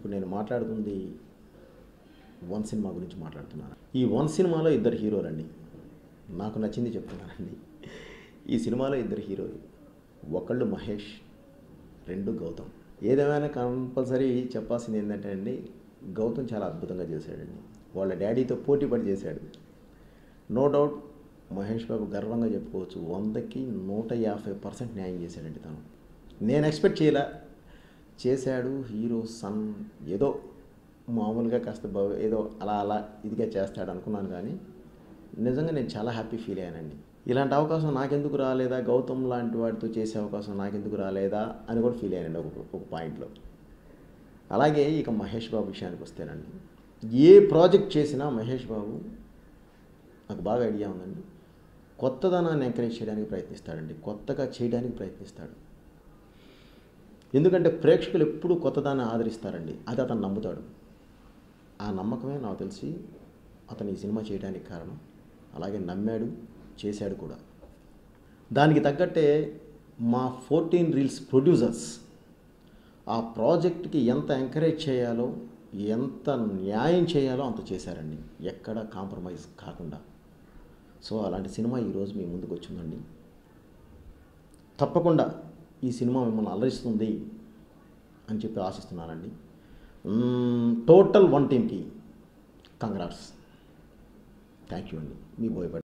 ఇప్పుడు నేను మాట్లాడుతుంది వన్ సినిమా గురించి మాట్లాడుతున్నాను. ఈ వన్ సినిమాలో ఇద్దరు హీరోలండి. నాకు నచ్చింది చెప్తున్నానండి. ఈ సినిమాలో ఇద్దరు హీరోలు, ఒకళ్ళు మహేష్, రెండు గౌతమ్. ఏదేమైనా కంపల్సరీ చెప్పాల్సింది ఏంటంటే అండి, గౌతమ్ చాలా అద్భుతంగా చేశాడండి. వాళ్ళ డాడీతో పోటీ పడి చేశాడు. నో డౌట్ మహేష్ బాబు గర్వంగా చెప్పుకోవచ్చు, 100కి 150% న్యాయం చేశాడండి తను. నేను ఎక్స్పెక్ట్ చేయలే, చేశాడు. హీరో సన్ ఏదో మామూలుగా కాస్త ఏదో అలా ఇదిగా చేస్తాడు అనుకున్నాను, కానీ నిజంగా నేను చాలా హ్యాపీ ఫీల్ అయ్యానండి. ఇలాంటి అవకాశం నాకెందుకు రాలేదా, గౌతమ్ లాంటి వాడితో చేసే అవకాశం నాకెందుకు రాలేదా అని కూడా ఫీల్ అయ్యానండి ఒక పాయింట్లో. అలాగే ఇక మహేష్ బాబు విషయానికి వస్తేనండి, ఏ ప్రాజెక్ట్ చేసినా మహేష్ బాబు నాకు బాగా ఐడియా ఉందండి, కొత్తదనాన్ని ఎంకరేజ్ చేయడానికి ప్రయత్నిస్తాడండి, కొత్తగా చేయడానికి ప్రయత్నిస్తాడు. ఎందుకంటే ప్రేక్షకులు ఎప్పుడూ కొత్తదాన్ని ఆదరిస్తారండి, అది అతను నమ్ముతాడు. ఆ నమ్మకమే నాకు తెలిసి అతను ఈ సినిమా చేయడానికి కారణం. అలాగే నమ్మాడు, చేశాడు కూడా. దానికి తగ్గట్టే మా 14 రీల్స్ ప్రొడ్యూసర్స్ ఆ ప్రాజెక్ట్కి ఎంత ఎంకరేజ్ చేయాలో, ఎంత న్యాయం చేయాలో అంత చేశారండి, ఎక్కడ కాంప్రమైజ్ కాకుండా. సో అలాంటి సినిమా ఈరోజు మీ ముందుకు వచ్చిందండి. తప్పకుండా ఈ సినిమా మిమ్మల్ని అలరిస్తుంది అని చెప్పి ఆశిస్తున్నానండి. టోటల్ వన్ టీమ్కి కంగ్రాట్స్. థ్యాంక్ యూ అండి. మీ బోయపాటి.